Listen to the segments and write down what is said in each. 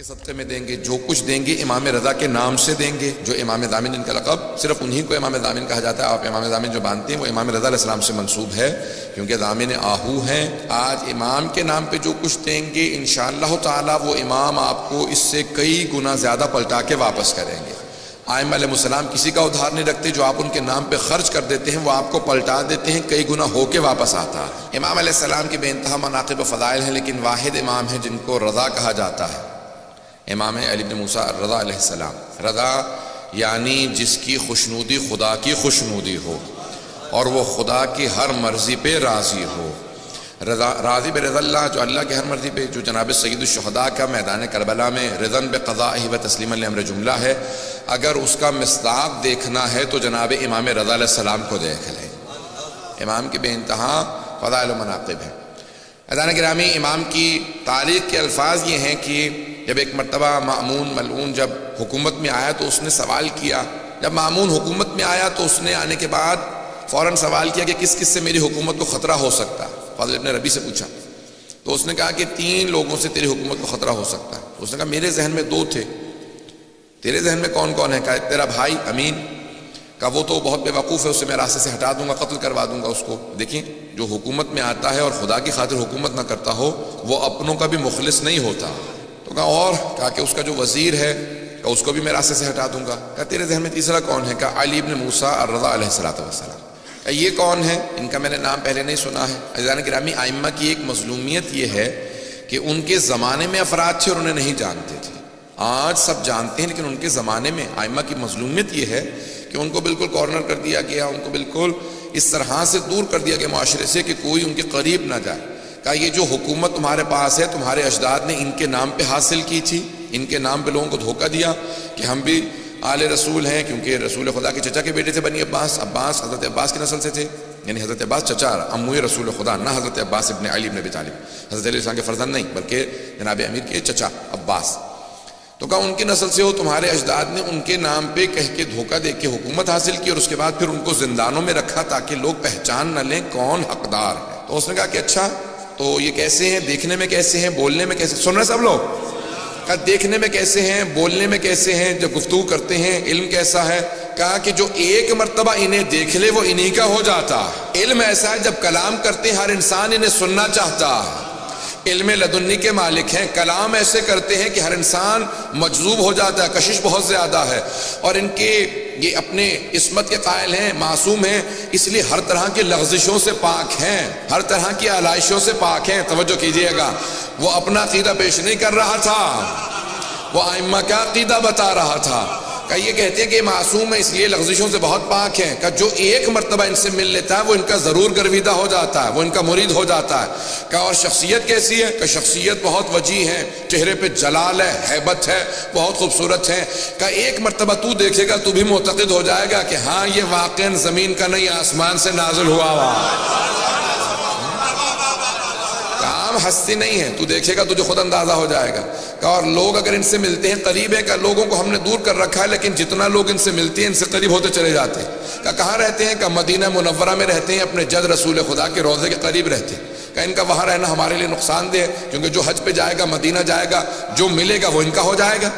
کے صدقے میں دیں گے، جو کچھ دیں گے امام رضا کے نام سے دیں گے، جو امام ضامن ان کا لقب صرف انہی کو امام ضامن کہا جاتا ہے۔ آپ امام ضامن جو مانتے ہیں وہ امام رضا علیہ السلام سے منسوب ہے، کیونکہ ضامن آہو ہیں۔ آج امام کے نام پہ جو کچھ دیں گے انشاءاللہ تعالی وہ امام آپ کو اس سے کئی گنا زیادہ پلٹا کے واپس کریں گے۔ آئمہ علیہ السلام کسی کا ادھار نہیں رکھتے، جو آپ ان کے نام پہ خرچ کر دیتے ہیں وہ آپ کو پلٹا دیتے ہیں، کئی گنا ہو کے واپس آتا ہے۔ امام علیہ السلام کی بے انتہا مناقب و فضائل ہیں، لیکن واحد امام ہیں جن کو رضا کہا جاتا ہے، امام علی بن موسیٰ الرضا علیہ السلام۔ رضا یعنی جس کی خوشنودی خدا کی خوشنودی ہو اور وہ خدا کی ہر مرضی پہ راضی ہو۔ راضی برضا اللہ، جو اللہ کی ہر مرضی پہ، جو جناب سید الشہداء کا میدان کربلا میں رضا بقضائہ و تسلیما لامر جملہ ہے، اگر اس کا مصداق دیکھنا ہے تو جناب امام رضا علیہ السلام کو دیکھ لیں۔ امام کے بے انتہا فضائل و مناقب ہیں۔ عزیزان گرامی، امام کی تاریخ کے الفاظ یہ ہیں کہ جب ایک مرتبہ مأمون ملعون جب حکومت میں آیا تو اس نے سوال کیا، جب مأمون حکومت میں آیا تو اس نے آنے کے بعد فوراً سوال کیا کہ کس کس سے میری حکومت کو خطرہ ہو سکتا ہے۔ فاضل ابن ربیع سے پوچھا تو اس نے کہا کہ 3 لوگوں سے تیری حکومت کو خطرہ ہو سکتا ہے۔ اس نے کہا میرے ذہن میں 2 تھے۔ تیرے ذہن میں کون کون ہے؟ کہا تیرا بھائی امین، کہا وہ تو بہت بے وقوف ہے، اسے میں راستے سے ہٹا دوں گا، قتل کروا دوں گا اس کو۔ دیکھیں، جو حکومت میں آتا ہے اور خدا کی خاطر حکومت نہ کرتا ہو وہ اپنوں کا بھی مخلص نہیں ہوتا۔ تو کہا اور؟ کہا کہ اس کا جو وزیر ہے، کہا اس کو بھی میں راستے سے ہٹا دوں گا۔ کہا تیرے ذہن میں تیسرا کون ہے؟ کہا علی بن موسیٰ الرضا علیہ السلام۔ یہ کون ہے؟ ان کا میں نے نام پہلے نہیں سنا ہے۔ عزیزان گرامی، ائمہ کی ایک مظلومیت یہ ہے کہ ان کے زمانے میں افراد تھے اور انہیں نہیں جانتے تھے۔ آج سب جانتے ہیں، لیکن ان کے زمانے میں ائمہ کی مظلومیت یہ ہے کہ ان کو بالکل کارنر کر دیا گیا، ان کو بالکل اس طرح سے دور کر دیا گیا معاشرے سے کہ کوئی ان کے قریب نہ جائے۔ کہا یہ جو حکومت تمہارے پاس ہے تمہارے اجداد نے ان کے نام پہ حاصل کی تھی، ان کے نام پہ لوگوں کو دھوکہ دیا کہ ہم بھی آل رسول ہیں، کیونکہ رسول خدا کے چچا کے بیٹے تھے بنی عباس، عباس حضرت عباس کی نسل سے تھے، یعنی حضرت عباس چچا عموی رسول خدا، نہ حضرت عباس ابن علی ابن ابی طالب، حضرت علیہ السلام کے فرزند نہیں بلکہ جناب امیر کے چچا عباس۔ تو کہا ان کی نسل سے ہو، تمہارے اجداد نے ان کے نام پہ کہہ کے دھوکہ دے کے حکومت حاصل کی اور اس کے بعد پھر ان کو زندانوں میں رکھا تاکہ لوگ پہچان نہ لیں کون حقدار ہے۔ تو اس نے کہا کہ اچھا تو یہ کیسے ہیں، دیکھنے میں کیسے ہیں، بولنے میں کیسے؟ سن رہے سب لوگ؟ کہا دیکھنے میں کیسے ہیں، بولنے میں کیسے ہیں، جب گفتگو کرتے ہیں علم کیسا ہے؟ کہا کہ جو ایک مرتبہ انہیں دیکھ لے وہ انہی کا ہو جاتا ہے۔ علم ایسا ہے جب کلام کرتے ہر انسان انہیں سننا چاہتا ہے۔ علم لدنی کے مالک ہیں، کلام ایسے کرتے ہیں کہ ہر انسان مجذوب ہو جاتا ہے، کشش بہت زیادہ ہے، اور ان کے یہ اپنے عصمت کے قائل ہیں، معصوم ہیں، اس لیے ہر طرح کی لغزشوں سے پاک ہیں، ہر طرح کی آلائشوں سے پاک ہیں۔ توجہ کیجئے گا، وہ اپنا عقیدہ پیش نہیں کر رہا تھا، وہ ائمہ کا عقیدہ بتا رہا تھا۔ کہ یہ کہتے ہیں کہ معصوم ہے اس لیے لغزشوں سے بہت پاک ہیں، کہ جو ایک مرتبہ ان سے مل لیتا ہے وہ ان کا ضرور گرویدہ ہو جاتا ہے، وہ ان کا مرید ہو جاتا ہے۔ کہ اور شخصیت کیسی ہے؟ کہ شخصیت بہت وجیح ہے، چہرے پہ جلال ہے، ہیبت ہے، بہت خوبصورت ہے۔ کہ ایک مرتبہ تو دیکھے گا تو بھی معتقد ہو جائے گا کہ ہاں یہ واقعاً زمین کا نہیں آسمان سے نازل ہوا ہوا کام، ہستی نہیں ہے، تو دیکھے گا تجھے خود اندازہ ہو جائے گا۔ اور لوگ اگر ان سے ملتے ہیں قریب ہے، کہ لوگوں کو ہم نے دور کر رکھا ہے لیکن جتنا لوگ ان سے ملتے ہیں ان سے قریب ہوتے چلے جاتے ہیں۔ کہ کہاں رہتے ہیں؟ کہ مدینہ منورہ میں رہتے ہیں، اپنے جد رسول خدا کے روضے کے قریب رہتے ہیں۔ کہ ان کا وہاں رہنا ہمارے لیے نقصان دہ ہے، کیونکہ جو حج پہ جائے گا مدینہ جائے گا، جو ملے گا وہ ان کا ہو جائے گا۔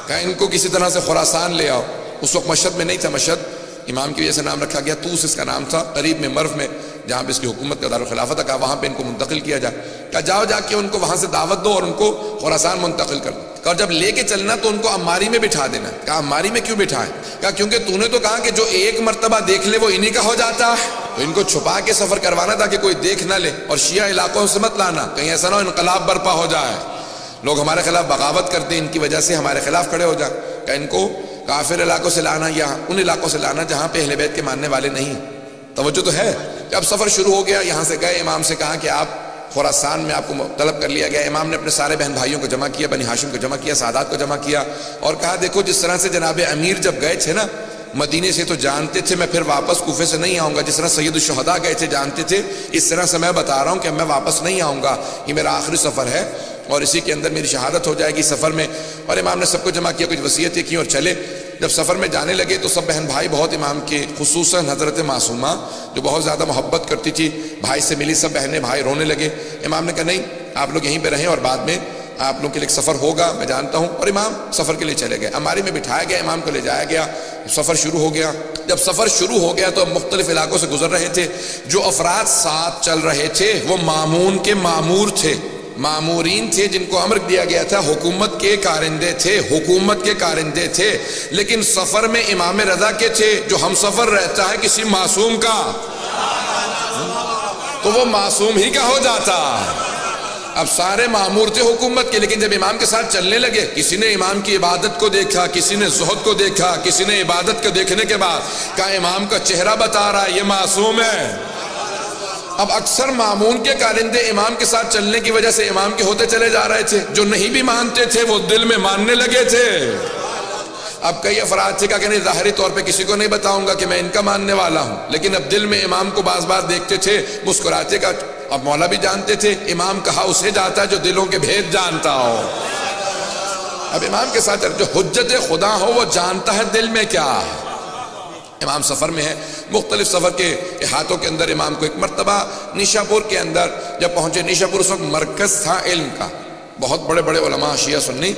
کہ ان کو کسی طرح سے خراسان لے آؤ۔ اس وقت مشہد میں نہیں تھا، مشہد امام کی وجہ سے نام رکھا گیا، توس اس کا نام تھا، قریب میں مرو میں جہاں پہ اس کی حکومت کا دارالخلافت تھا۔ کہا وہاں پہ ان کو منتقل کیا جائے، کہ جاؤ جا کے ان کو وہاں سے دعوت دو اور ان کو خراسان منتقل کر دو، اور جب لے کے چلنا تو ان کو عماری میں بٹھا دینا۔ کہا عماری میں کیوں بٹھائیں؟ کہا کیونکہ تو نے تو کہا کہ جو ایک مرتبہ دیکھ لے وہ انہی کا ہو جاتا ہے، تو ان کو چھپا کے سفر کروانا تاکہ کوئی دیکھ نہ لے، اور شیعہ علاقوں سے مت لانا، کہیں ایسا نہ ہو انقلاب برپا ہو جائے، لوگ ہمارے خلاف بغاوت کرتے ہیں، ان کی وجہ سے ہمارے خلاف کھڑے ہو جائیں۔ کہ ان کو کافر علاقوں سے لانا یا ان علاقوں سے لانا جہاں پہ اہل بیت کے ماننے والے نہیں۔ توجہ تو ہے؟ جب سفر شروع ہو گیا، یہاں سے گئے، امام سے کہا کہ آپ خراسان میں آپ کو طلب کر لیا گیا۔ امام نے اپنے سارے بہن بھائیوں کو جمع کیا، بنی ہاشم کو جمع کیا، سادات کو جمع کیا، اور کہا دیکھو جس طرح سے جناب امیر جب گئے تھے نا مدینے سے تو جانتے تھے میں پھر واپس کوفے سے نہیں آؤں گا، جس طرح سید الشہداء گئے تھے جانتے تھے، اس طرح سے میں بتا رہا ہوں کہ میں واپس نہیں آؤں گا، یہ میرا آخری سفر ہے اور اسی کے اندر میری شہادت ہو جائے گی سفر میں۔ اور امام نے سب کو جمع کیا، کچھ وصیتیں کی اور چلے۔ جب سفر میں جانے لگے تو سب بہن بھائی بہت امام کے، خصوصاً حضرت معصومہ جو بہت زیادہ محبت کرتی تھی بھائی سے ملی، سب بہنیں بھائی رونے لگے۔ امام نے کہا نہیں آپ لوگ یہیں پہ رہیں اور بعد میں آپ لوگوں کے لیے ایک سفر ہوگا میں جانتا ہوں، اور امام سفر کے لیے چلے گئے، اماری میں بٹھایا گیا، امام کو لے جایا گیا، سفر شروع ہو گیا۔ جب سفر شروع ہو گیا تو اب مختلف علاقوں سے گزر رہے تھے، جو افراد ساتھ چل رہے تھے وہ مامون کے مامور تھے، مامورین تھے جن کو امر دیا گیا تھا، حکومت کے کارندے تھے، حکومت کے کارندے تھے، لیکن سفر میں امام رضا کے تھے، جو ہم سفر رہتا ہے کسی معصوم کا تو وہ معصوم ہی کا ہو جاتا۔ اب سارے مامور تھے حکومت کے، لیکن جب امام کے ساتھ چلنے لگے، کسی نے امام کی عبادت کو دیکھا، کسی نے زہد کو دیکھا، کسی نے عبادت کو دیکھنے کے بعد کہا امام کا چہرہ بتا رہا ہے یہ معصوم ہے۔ اب اکثر مامون کے کارندے امام کے ساتھ چلنے کی وجہ سے امام کے ہوتے چلے جا رہے تھے، جو نہیں بھی مانتے تھے وہ دل میں ماننے لگے تھے۔ اب کئی افراد تھے کہ نہیں ظاہری طور پہ کسی کو نہیں بتاؤں گا کہ میں ان کا ماننے والا ہوں، لیکن اب دل میں امام کو بعض بار دیکھتے تھے مسکراتے کا۔ اب مولا بھی جانتے تھے امام کہا اسے جاتا جو دلوں کے بھید جانتا ہو۔ اب امام کے ساتھ جو حجت خدا ہو وہ جانتا ہے دل میں کیا ہے۔ امام سفر میں ہے، مختلف سفر کے احاطوں کے اندر امام کو ایک مرتبہ نیشاپور کے اندر جب پہنچے، نیشاپور اس وقت مرکز تھا علم کا، بہت بڑے بڑے علماء شیعہ سنی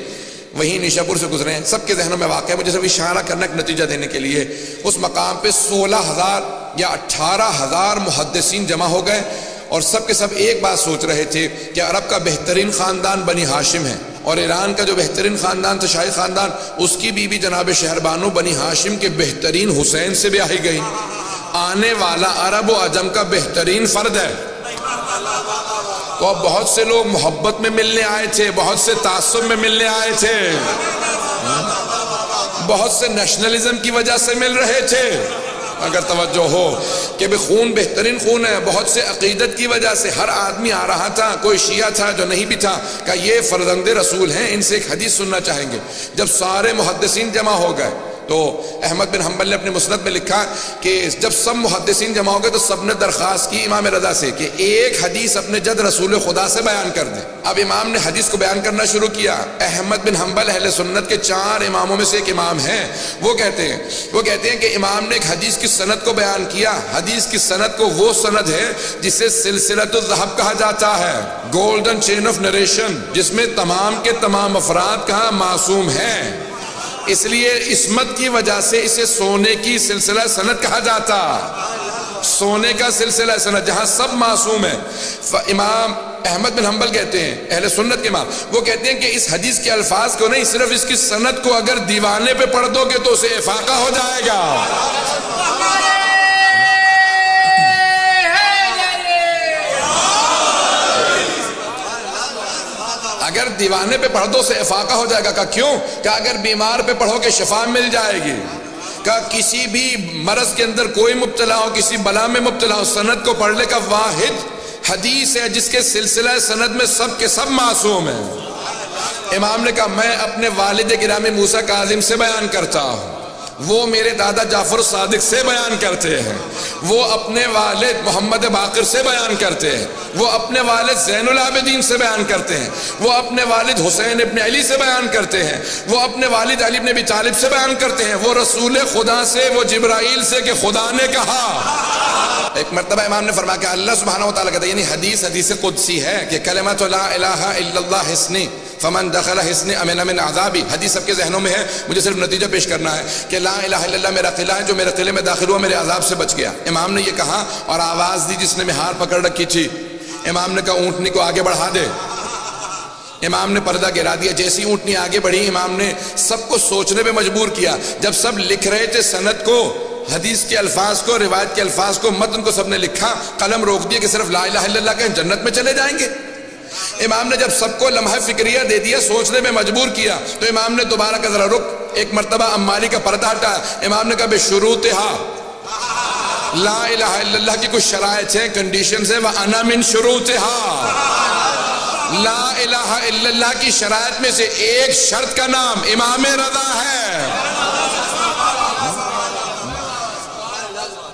وہیں نیشاپور سے گزرے ہیں، سب کے ذہنوں میں واقع ہے۔ مجھے صرف اشارہ کرنا ایک نتیجہ دینے کے لیے، اس مقام پہ 16,000 یا 18,000 محدثین جمع ہو گئے، اور سب کے سب ایک بات سوچ رہے تھے کہ عرب کا بہترین خاندان بنی ہاشم ہے، اور ایران کا جو بہترین خاندان تھا شاہی خاندان، اس کی بیوی جناب شہربانو بنی ہاشم کے بہترین حسین سے بیاہی گئی۔ آنے والا عرب و عجم کا بہترین فرد ہے۔ تو اب بہت سے لوگ محبت میں ملنے آئے تھے، بہت سے تعصب میں ملنے آئے تھے، بہت سے نیشنلزم کی وجہ سے مل رہے تھے۔ اگر توجہ ہو کہ خون بہترین خون ہے، بہت سے عقیدت کی وجہ سے ہر آدمی آ رہا تھا، کوئی شیعہ تھا جو نہیں بھی تھا، کہ یہ فرزند رسول ہیں، ان سے ایک حدیث سننا چاہیں گے۔ جب سارے محدثین جمع ہو گئے تو احمد بن حنبل نے اپنے مسند میں لکھا کہ جب سب محدثین جمع ہو گئے تو سب نے درخواست کی امام رضا سے کہ ایک حدیث اپنے جد رسول خدا سے بیان کر دیں۔ اب امام نے حدیث کو بیان کرنا شروع کیا۔ احمد بن حنبل اہل سنت کے 4 اماموں میں سے ایک امام ہیں، وہ کہتے ہیں کہ امام نے ایک حدیث کی سند کو بیان کیا۔ حدیث کی سند کو وہ سند ہے جسے سلسلۃ الذہب کہا جاتا ہے، گولڈن چین آف نریشن، جس میں تمام کے تمام افراد کہاں معصوم ہیں، اس لیے عصمت کی وجہ سے اسے سونے کی سلسلہ سند کہا جاتا، سونے کا سلسلہ سند جہاں سب معصوم ہیں۔ امام احمد بن حنبل کہتے ہیں، اہل سنت کے امام، وہ کہتے ہیں کہ اس حدیث کے الفاظ کو نہیں، صرف اس کی سند کو اگر دیوانے پہ پڑھ دو گے تو اسے افاقہ ہو جائے گا۔ اگر دیوانے پہ پڑھ دو سے افاقہ ہو جائے گا۔ کہا کیوں؟ کہ اگر بیمار پہ پڑھو کہ شفا مل جائے گی۔ کہا کسی بھی مرض کے اندر کوئی مبتلا ہو، کسی بلا میں مبتلا ہو، سند کو پڑھ لے کا واحد حدیث ہے جس کے سلسلہ سند میں سب کے سب معصوم ہیں۔ امام نے کہا میں اپنے والد گرامی موسیٰ کاظم سے بیان کرتا ہوں، وہ میرے دادا جعفر صادق سے بیان کرتے ہیں، وہ اپنے والد محمد باقر سے بیان کرتے ہیں، وہ اپنے والد زین العابدین سے بیان کرتے ہیں، وہ اپنے والد حسین ابن علی سے بیان کرتے ہیں، وہ اپنے والد علی ابن ابی طالب سے بیان کرتے ہیں، وہ رسول خدا سے، وہ جبرائیل سے کہ خدا نے کہا۔ ایک مرتبہ امام نے فرمایا کہ اللہ سبحانہ وتعالیٰ کہتا ہے، یعنی حدیث قدسی ہے کہ کلمۃ لا الہ الا اللہ حسنی فمن دخل حسنی امن من عذابی۔ حدیث سب کے ذہنوں میں ہے، مجھے صرف نتیجہ پیش کرنا ہے کہ لا الہ الا اللہ میرا قلعہ ہے، جو میرے قلعے میں داخل ہوا میرے عذاب سے بچ گیا۔ امام نے یہ کہا اور آواز دی جس نے مہار پکڑ رکھی تھی، امام نے کہا اونٹنی کو آگے بڑھا دے۔ امام نے پردہ گرا دیا، جیسی اونٹنی آگے بڑھی امام نے سب کو سوچنے پہ مجبور کیا۔ جب سب لکھ رہے تھے سند کو، حدیث کے الفاظ کو، روایت کے الفاظ کو، متن کو سب نے لکھا، قلم روک دیا کہ صرف لا الہ الا اللہ کہیں جنت میں چلے جائیں گے۔ امام نے جب سب کو لمحہ فکریہ دے دیا، سوچنے میں مجبور کیا، تو امام نے دوبارہ کا ذرا رک، ایک مرتبہ عماری کا پردہ ہٹایا۔ امام نے کہا بشروطہا، لا الہ الا اللہ کی کچھ شرائط ہیں، کنڈیشنز ہیں، وَأَنَا مِن شُرُوطِهَا، لا الہ الا اللہ کی شرائط میں سے ایک شرط کا نام امام رضا ہے۔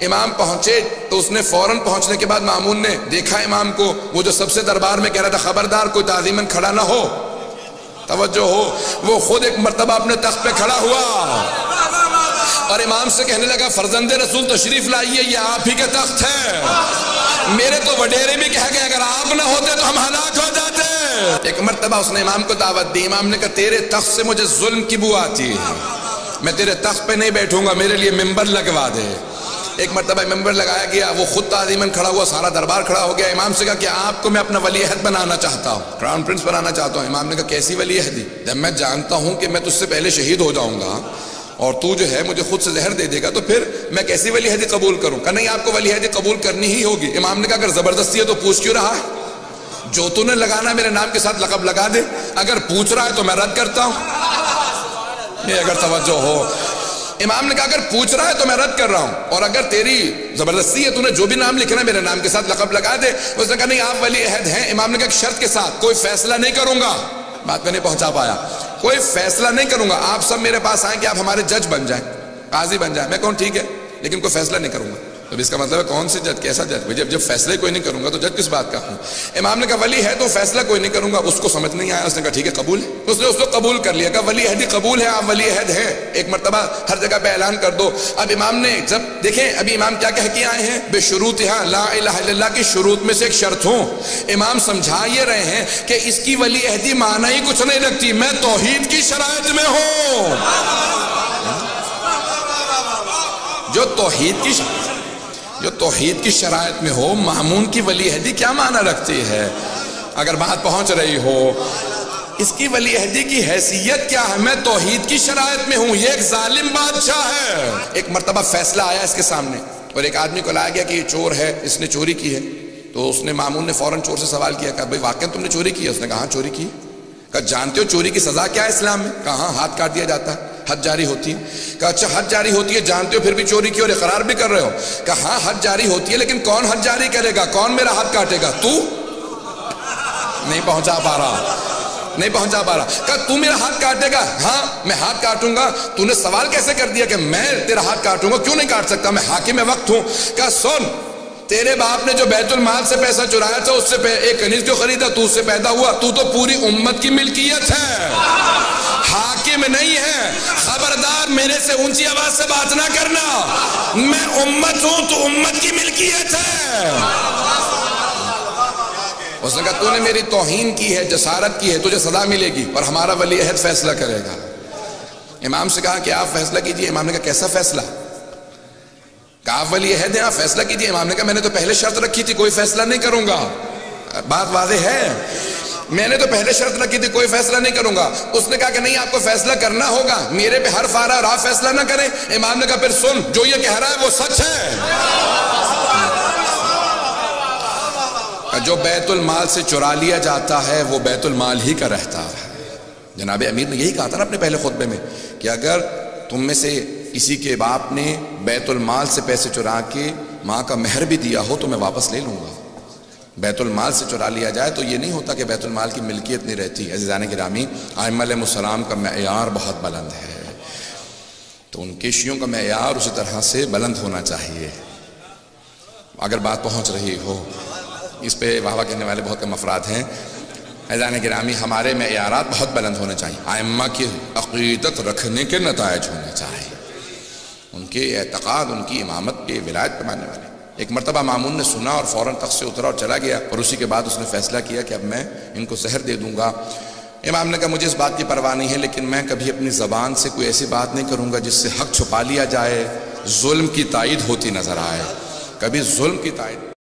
امام پہنچے تو اس نے فوراً پہنچنے کے بعد مامون نے دیکھا امام کو، وہ جو سب سے دربار میں کہہ رہا تھا خبردار کوئی تعظیماً کھڑا نہ ہو، توجہ ہو، وہ خود ایک مرتبہ اپنے تخت پہ کھڑا ہوا اور امام سے کہنے لگا فرزند رسول تشریف لائیے، یہ آپ ہی کا تخت ہے۔ میرے تو وڈیرے بھی کہہ گئے اگر آپ نہ ہوتے تو ہم ہلاک ہو جاتے۔ ایک مرتبہ اس نے امام کو دعوت دی، امام نے کہا تیرے تخت سے مجھے ظلم کی بو آتی ہے، میں تیرے تخت پہ نہیں بیٹھوں گا، میرے لیے ممبر لگوا دے۔ ایک مرتبہ ممبر لگایا گیا، وہ خود تعظیماً کھڑا ہوا، سارا دربار کھڑا ہو گیا۔ امام سے کہا کہ آپ کو میں اپنا ولی عہد بنانا چاہتا ہوں، کراؤن پرنس بنانا چاہتا ہوں۔ امام نے کہا کیسی ولی عہدی؟ جب میں جانتا ہوں کہ میں تجھ سے پہلے شہید ہو جاؤں گا اور تو جو ہے مجھے خود سے زہر دے دے گا، تو پھر میں کیسی ولی عہدی قبول کروں؟ کہا نہیں، آپ کو ولی عہدی قبول کرنی ہی ہوگی۔ امام نے کہا اگر زبردستی ہے تو پوچھ کیوں رہا ہے؟ جو تو نے لگانا میرے نام کے ساتھ لقب لگا دے، اگر پوچھ رہا ہے تو میں رد کرتا ہوں۔ یہ اگر توجہ ہو، امام نے کہا اگر پوچھ رہا ہے تو میں رد کر رہا ہوں، اور اگر تیری زبردستی ہے تو نے جو بھی نام لکھنا ہے میرے نام کے ساتھ لقب لگا دے۔ اس نے کہا نہیں، آپ ولی عہد ہیں۔ امام نے کہا ایک شرط کے ساتھ، کوئی فیصلہ نہیں کروں گا۔ بات میں نہیں پہنچا پایا، کوئی فیصلہ نہیں کروں گا، آپ سب میرے پاس آئیں کہ آپ ہمارے جج بن جائیں، قاضی بن جائیں۔ میں کہوں ٹھیک ہے، لیکن کوئی فیصلہ نہیں کروں گا۔ تو اس کا مطلب ہے کون سے جج، کیسا جج؟ جب فیصلے کوئی نہیں کروں گا تو جج کس بات کا ہوں؟ امام نے کہا ولی ہے تو فیصلہ کوئی نہیں کروں گا۔ اس کو سمجھ نہیں آیا، اس نے کہا ٹھیک ہے قبول ہے۔ اس نے اس کو قبول کر لیا، کہا ولی عہدی قبول ہے، آپ ولی عہد ہیں، ایک مرتبہ ہر جگہ پہ اعلان کر دو۔ اب امام نے جب دیکھیں، ابھی امام کیا کہہ کے آئے ہیں؟ بشروطہا، لا الہ الا اللہ کی شروط میں سے ایک شرط ہوں۔ امام سمجھا یہ رہے ہیں کہ اس کی ولی عہدی معنی ہی کچھ نہیں رکھتی، میں توحید کی شرائط میں ہوں۔ جو توحید کی شرائط میں ہو، مامون کی ولی عہدی کیا معنی رکھتی ہے؟ اگر بات پہنچ رہی ہو، اس کی ولی عہدی کی حیثیت کیا ہے؟ میں توحید کی شرائط میں ہوں، یہ ایک ظالم بادشاہ ہے۔ ایک مرتبہ فیصلہ آیا اس کے سامنے، اور ایک آدمی کو لایا گیا کہ یہ چور ہے، اس نے چوری کی ہے۔ تو اس نے مامون نے فوراً چور سے سوال کیا، کہا بھائی واقعاً تم نے چوری کی ہے؟ اس نے کہا ہاں چوری کی۔ کہا جانتے ہو چوری کی سزا کیا ہے اسلام میں؟ کہا ہاں، ہاتھ کاٹ دیا جاتا ہے، حد جاری ہوتی ہے۔ کہا اچھا حد جاری ہوتی ہے، جانتے ہو پھر بھی چوری کی اور اقرار بھی کر رہے ہو؟ کہا ہاں حد جاری ہوتی ہے، لیکن کون حد جاری کرے گا؟ کون میرا حد کاٹے گا؟ تو نہیں پہنچا پا رہا۔ کہا تو میرا ہاتھ کاٹے گا؟ ہاں میں ہاتھ کاٹوں گا۔ تو نے سوال کیسے کر دیا کہ میں تیرا ہاتھ کاٹوں گا؟ کیوں نہیں کاٹ سکتا، میں حاکم وقت ہوں۔ کہا سن، تیرے باپ نے جو بیت المال سے پیسہ چرایا تھا، اس سے ایک کنیز جو خریدا، تو اس سے پیدا ہوا، تو پوری امت کی ملکیت ہے، حاکم نہیں ہے۔ خبردار میرے سے اونچی آواز سے بات نہ کرنا، میں امت ہوں، تو امت کی ملکیت ہے۔ اس نے کہا تو نے میری توہین کی ہے، جسارت کی ہے، تجھے سزا ملے گی، اور ہمارا ولی عہد فیصلہ کرے گا۔ امام سے کہا کہ آپ فیصلہ کیجئے۔ امام نے کہا کیسا فیصلہ؟ کہا آپ ولی عہد ہیں، آپ فیصلہ کیجئے۔ امام نے کہا میں نے تو پہلے شرط رکھی تھی کوئی فیصلہ نہیں کروں گا۔ بات واضح ہے، میں نے تو پہلے شرط رکھی تھی کوئی فیصلہ نہیں کروں گا۔ اس نے کہا کہ نہیں، آپ کو فیصلہ کرنا ہوگا، میرے پہ حرف آ رہا اور آپ فیصلہ نہ کریں۔ امام نے کہا پھر سن، جو یہ کہہ رہا ہے وہ سچ ہے۔ جو بیت المال سے چرا لیا جاتا ہے وہ بیت المال ہی کا رہتا ہے۔ جناب امیر نے یہی کہا تھا نا اپنے پہلے خطبے میں کہ اگر تم میں سے کسی کے باپ نے بیت المال سے پیسے چرا کے ماں کا مہر بھی دیا ہو تو میں واپس لے لوں گا۔ بیت المال سے چرا لیا جائے تو یہ نہیں ہوتا کہ بیت المال کی ملکیت نہیں رہتی۔ عزیزان گرامی، ائمہ علیہ السلام کا معیار بہت بلند ہے، تو ان کے شیعوں کا معیار اسی طرح سے بلند ہونا چاہیے۔ اگر بات پہنچ رہی ہو، اس پہ واہ واہ کہنے والے بہت کم افراد ہیں۔ عزیزان گرامی، ہمارے معیارات بہت بلند ہونے چاہیے، ائمہ کی عقیدت رکھنے کے نتائج ہونے چاہیے، ان کے اعتقاد، ان کی امامت کے ولایت پہ ماننے والے۔ ایک مرتبہ مامون نے سنا اور فوراً تخت سے اترا اور چلا گیا، اور اسی کے بعد اس نے فیصلہ کیا کہ اب میں ان کو زہر دے دوں گا۔ امام نے کہا مجھے اس بات کی پرواہ نہیں ہے، لیکن میں کبھی اپنی زبان سے کوئی ایسی بات نہیں کروں گا جس سے حق چھپا لیا جائے، ظلم کی تائید ہوتی نظر آئے، کبھی ظلم کی تائید